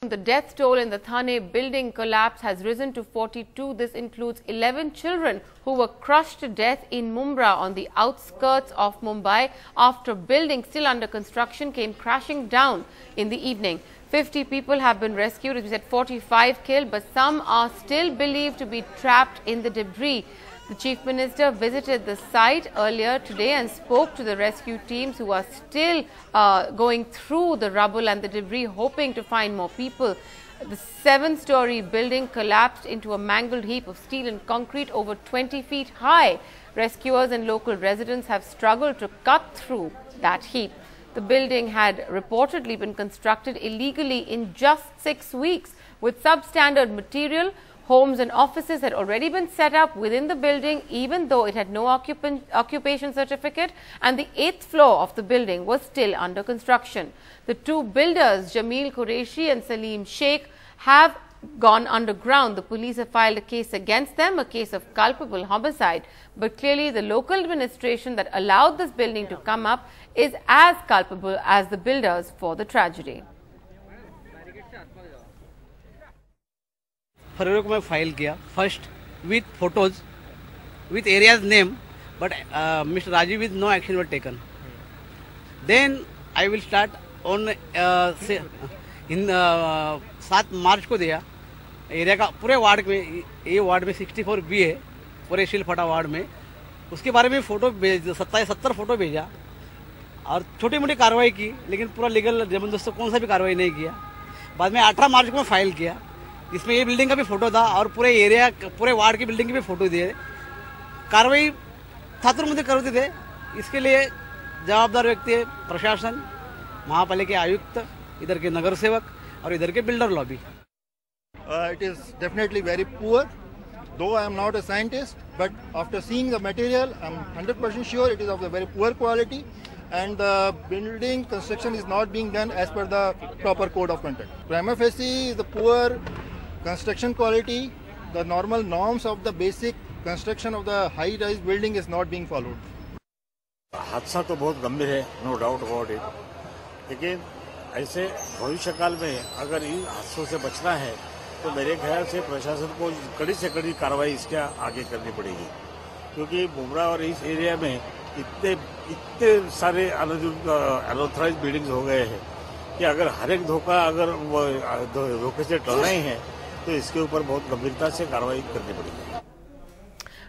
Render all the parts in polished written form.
The death toll in the Thane building collapse has risen to 42. This includes 11 children who were crushed to death in Mumbai on the outskirts of Mumbai after a building still under construction came crashing down in the evening. 50 people have been rescued, as we said, 45 killed, but some are still believed to be trapped in the debris. The Chief Minister visited the site earlier today and spoke to the rescue teams who are still going through the rubble and the debris, hoping to find more people. The 7-storey building collapsed into a mangled heap of steel and concrete over 20 feet high. Rescuers and local residents have struggled to cut through that heap. The building had reportedly been constructed illegally in just 6 weeks with substandard material. Homes and offices had already been set up within the building, even though it had no occupation certificate, and the 8th floor of the building was still under construction. The two builders, Jameel Qureshi and Salim Sheikh, have gone underground. The police have filed a case against them, a case of culpable homicide. But clearly, the local administration that allowed this building to come up is as culpable as the builders for the tragedy. फरवरी को मैं file किया first with photos with areas name but mister Rajiv with no action were taken then I will start on in 7 March को दिया area का पूरे ward में, ये ward में 64 बी है, पूरे शिलफटा वार्ड में, उसके बारे में फ़ोटो भेज 70 फोटो भेजा और छोटी मोटी कार्रवाई की, लेकिन पूरा लीगल जबरदस्त कौन सा भी कार्रवाई नहीं किया. बाद में 18 मार्च को मैं फाइल किया, इसमें ये बिल्डिंग का भी फोटो था और पूरे एरिया, पूरे वार्ड की बिल्डिंग की भी फोटो दिए. कार्रवाई थातुरमते करते थे. इसके लिए जवाबदार व्यक्ति है प्रशासन, महापालिका के आयुक्त, इधर के नगर सेवक और इधर के builder lobby. It is definitely very poor. Though I am not a scientist, but after seeing the material, I am 100% sure it is of a very poor quality, and the building construction is not being done as per the proper code of conduct. Prima facie is the poor construction quality. The normal norms of the basic construction of the high-rise building is not being followed. हादसा तो बहुत गंभीर है, no doubt about it, लेकिन ऐसे भविष्यकाल में अगर इन हादसों से बचना है तो मेरे ख्याल से प्रशासन को कड़ी से कड़ी कार्रवाई इसके आगे करनी पड़ेगी, क्योंकि मुंब्रा और इस एरिया में इतने सारे अनऑथराइज्ड बिल्डिंग्स हो गए हैं कि अगर हर एक धोखा अगर धोखे से टलना ही है तो इसके ऊपर बहुत गंभीरता से कार्रवाई करनी पड़ेगी.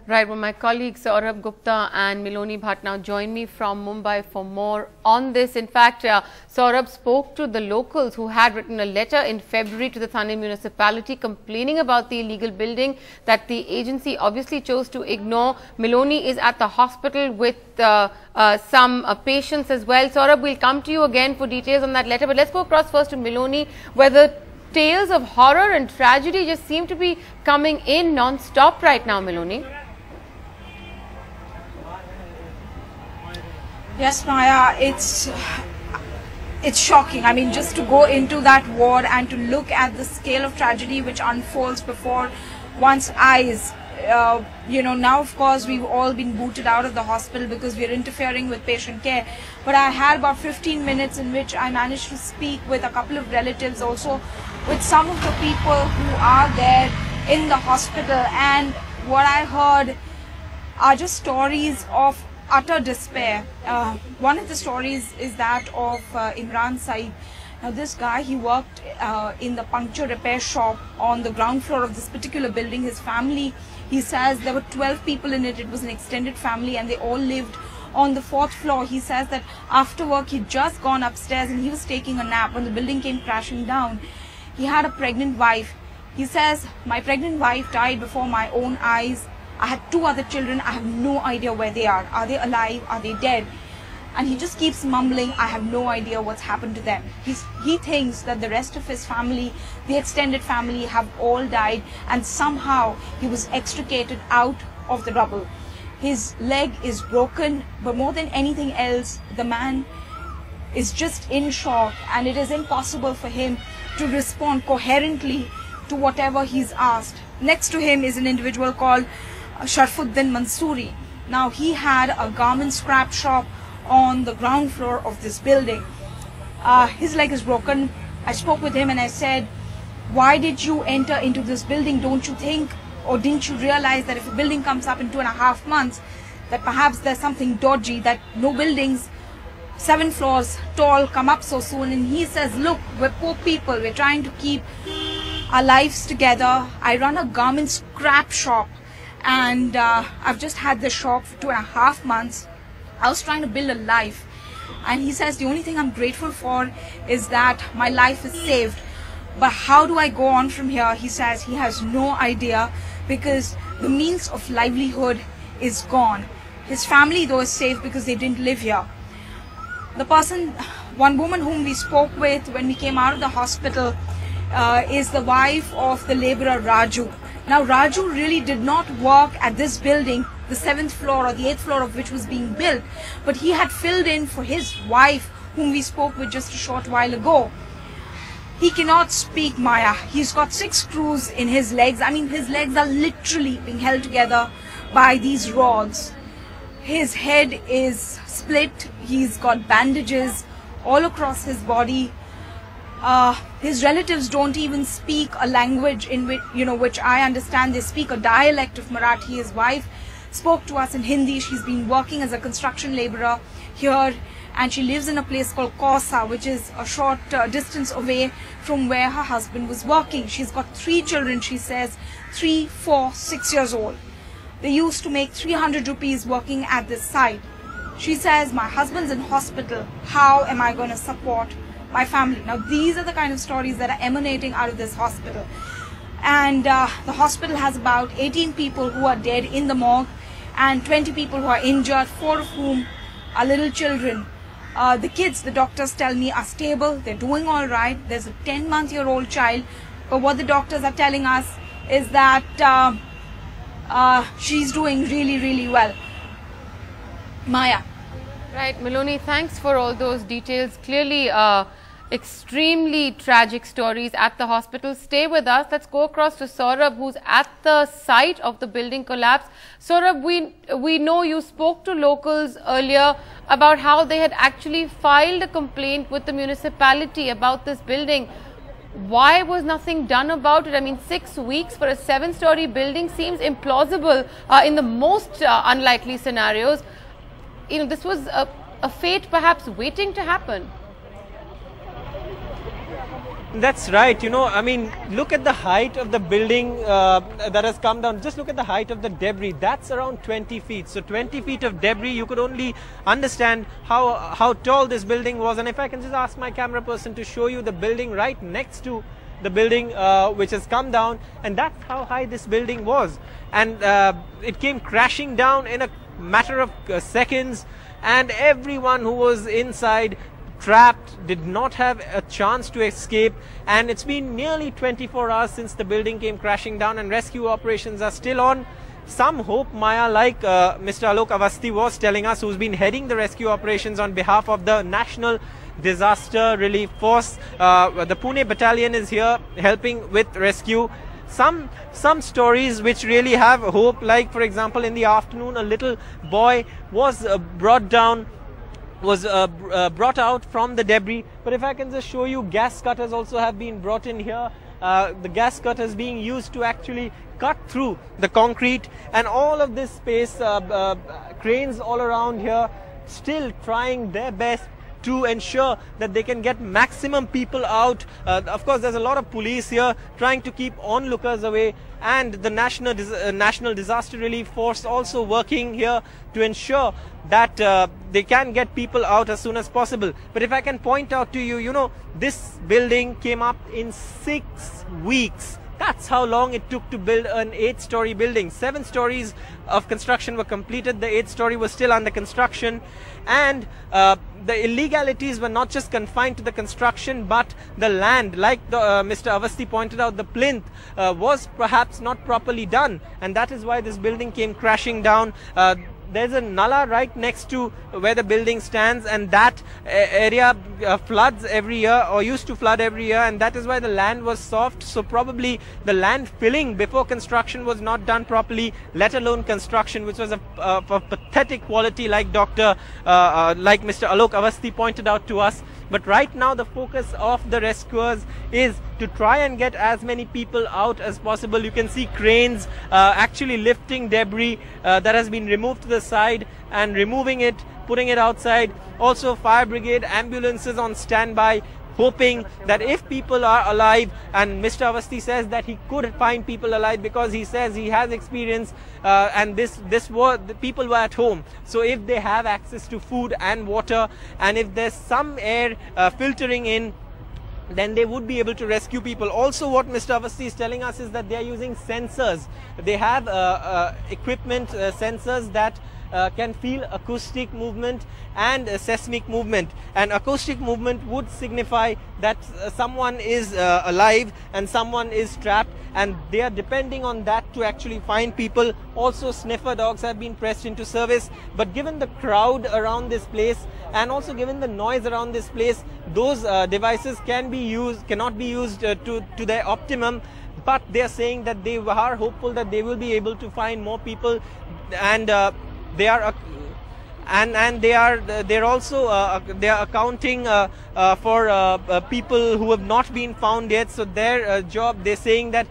Right, well, my colleagues Saurabh Gupta and Miloni Bhatt now join me from Mumbai for more on this. In fact, Saurabh spoke to the locals who had written a letter in February to the Thane municipality complaining about the illegal building that the agency obviously chose to ignore. Miloni is at the hospital with some patients as well. Saurabh, we'll come to you again for details on that letter, but let's go across first to Miloni, where the tales of horror and tragedy just seem to be coming in non-stop right now, Miloni. Yes, Maya, it's shocking. I mean, just to go into that ward and to look at the scale of tragedy which unfolds before one's eyes. Now of course we've all been booted out of the hospital because we're interfering with patient care. But I had about 15 minutes in which I managed to speak with a couple of relatives, also with some of the people who are there in the hospital. And what I heard are just stories of utter despair. One of the stories is that of Imran Saeed. Now this guy, he worked in the puncture repair shop on the ground floor of this particular building. His family, he says there were 12 people in it. It was an extended family and they all lived on the 4th floor. He says that after work he'd just gone upstairs and he was taking a nap when the building came crashing down. He had a pregnant wife. He says, my pregnant wife died before my own eyes. I had 2 other children. I have no idea where they are. Are they alive? Are they dead? And he just keeps mumbling, I have no idea what's happened to them. He thinks that the rest of his family, the extended family, have all died, and somehow he was extricated out of the rubble. His leg is broken, but more than anything else, the man is just in shock, and it is impossible for him to respond coherently to whatever he's asked. Next to him is an individual called Sharfuddin Mansoori. Now he had a garment scrap shop on the ground floor of this building. His leg is broken. I spoke with him and I said, why did you enter into this building? Don't you think, or didn't you realize that if a building comes up in 2.5 months, that perhaps there's something dodgy, that no buildings 7 floors tall come up so soon? And he says, look, we're poor people, we're trying to keep our lives together. I run a garment scrap shop, and I've just had this shop for 2.5 months. I was trying to build a life, and he says the only thing I'm grateful for is that my life is saved. But how do I go on from here? He says he has no idea, because the means of livelihood is gone. His family though is safe because they didn't live here. The person, one woman whom we spoke with when we came out of the hospital is the wife of the laborer Raju. Now Raju really did not work at this building, the 7th floor or the 8th floor of which was being built, but he had filled in for his wife whom we spoke with just a short while ago. He cannot speak Maya. He's got 6 screws in his legs. I mean, his legs are literally being held together by these rods. His head is split. He's got bandages all across his body. His relatives don't even speak a language in which, which I understand. They speak a dialect of Marathi. His wife spoke to us in Hindi. She's been working as a construction laborer here, and she lives in a place called Kausa, which is a short distance away from where her husband was working. She's got 3 children, she says, 3, 4, 6 years old. They used to make 300 rupees working at this site. She says, my husband's in hospital. How am I going to support my family? Now, these are the kind of stories that are emanating out of this hospital. And the hospital has about 18 people who are dead in the morgue and 20 people who are injured, 4 of whom are little children. The kids, the doctors tell me, are stable. They're doing all right. There's a 10-month-old child. But what the doctors are telling us is that she's doing really, really well. Maya. Right, Maloney, thanks for all those details. Clearly, extremely tragic stories at the hospital. Stay with us. Let's go across to Saurabh, who's at the site of the building collapse. Saurabh, we know you spoke to locals earlier about how they had actually filed a complaint with the municipality about this building. Why was nothing done about it? I mean, 6 weeks for a 7-story building seems implausible in the most unlikely scenarios. This was a fate perhaps waiting to happen. That's right. I mean, look at the height of the building that has come down. Just look at the height of the debris. That's around 20 feet. So 20 feet of debris, you could only understand how tall this building was. And if I can just ask my camera person to show you the building right next to the building which has come down, and that's how high this building was. And it came crashing down in a matter of seconds, and everyone who was inside, trapped, did not have a chance to escape. And it's been nearly 24 hours since the building came crashing down, and rescue operations are still on. Some hope, Maya, like Mr. Alok Avasthi was telling us, who's been heading the rescue operations on behalf of the National Disaster Relief Force. The Pune battalion is here helping with rescue. Some stories which really have hope, like for example in the afternoon a little boy was brought out from the debris. But if I can just show you, gas cutters also have been brought in here. The gas cutters being used to actually cut through the concrete, and all of this space, cranes all around here still trying their best to ensure that they can get maximum people out. Of course, there's a lot of police here trying to keep onlookers away, and the National Disaster Relief Force also working here to ensure that they can get people out as soon as possible. But if I can point out to you, this building came up in 6 weeks. That's how long it took to build an 8-story building. 7 stories of construction were completed. The 8th story was still under construction. And the illegalities were not just confined to the construction, but the land, like Mr. Avasthi pointed out, the plinth was perhaps not properly done. And that is why this building came crashing down. There's a nala right next to where the building stands, and that area floods every year, or used to flood every year, and that is why the land was soft. So probably the land filling before construction was not done properly, let alone construction, which was of pathetic quality, like Mr. Alok Avasthi pointed out to us. But right now the focus of the rescuers is to try and get as many people out as possible. You can see cranes actually lifting debris that has been removed to the side and removing it, putting it outside. Also fire brigade ambulances on standby, hoping that if people are alive, and Mr. Awasthi says that he could find people alive because he says he has experience and the people were at home. So if they have access to food and water, and if there's some air filtering in, then they would be able to rescue people. Also what Mr. Awasthi is telling us is that they are using sensors. They have equipment, sensors that can feel acoustic movement and seismic movement, and acoustic movement would signify that someone is alive and someone is trapped, and they are depending on that to actually find people. Also sniffer dogs have been pressed into service, but given the crowd around this place and also given the noise around this place, those devices cannot be used to their optimum. But they are saying that they are hopeful that they will be able to find more people, and they are also accounting for people who have not been found yet. So their job, they're saying that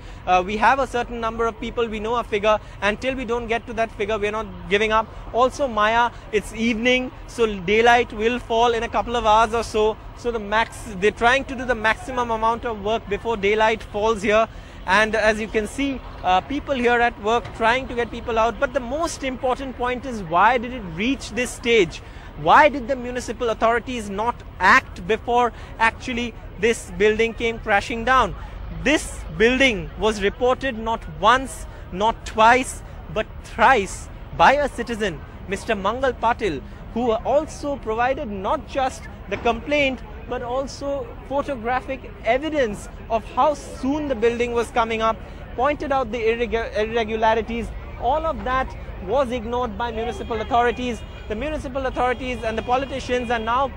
we have a certain number of people, we know a figure. Until we don't get to that figure, we're not giving up. Also Maya, it's evening, so daylight will fall in a couple of hours or so. So they're trying to do the maximum amount of work before daylight falls here. And as you can see, people here at work trying to get people out. But the most important point is, why did it reach this stage? Why did the municipal authorities not act before actually this building came crashing down? This building was reported not once, not twice, but thrice by a citizen, Mr. Mangal Patil, who also provided not just the complaint, but also photographic evidence of how soon the building was coming up, pointed out the irregularities. All of that was ignored by municipal authorities. The municipal authorities and the politicians are now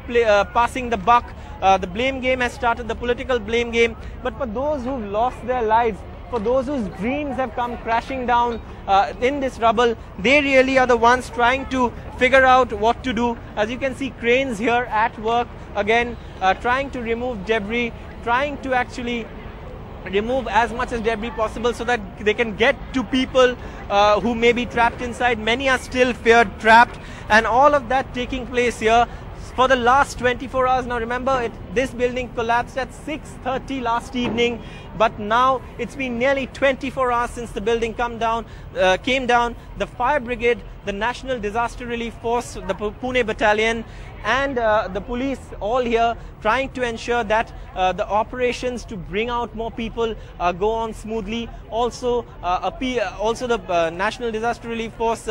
passing the buck. The blame game has started, the political blame game. But for those who've lost their lives, for those whose dreams have come crashing down in this rubble, they really are the ones trying to figure out what to do. As you can see, cranes here at work again, trying to remove debris, trying to actually remove as much as debris possible so that they can get to people who may be trapped inside. Many are still feared trapped, and all of that taking place here for the last 24 hours. Now remember, this building collapsed at 6:30 last evening, but now it's been nearly 24 hours since the building came down. The fire brigade, the National Disaster Relief Force, the Pune Battalion, and the police all here trying to ensure that the operations to bring out more people go on smoothly. Also the National Disaster Relief Force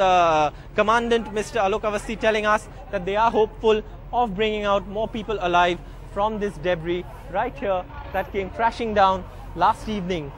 Commandant Mr. Alok Awasthi telling us that they are hopeful of bringing out more people alive from this debris right here that came crashing down last evening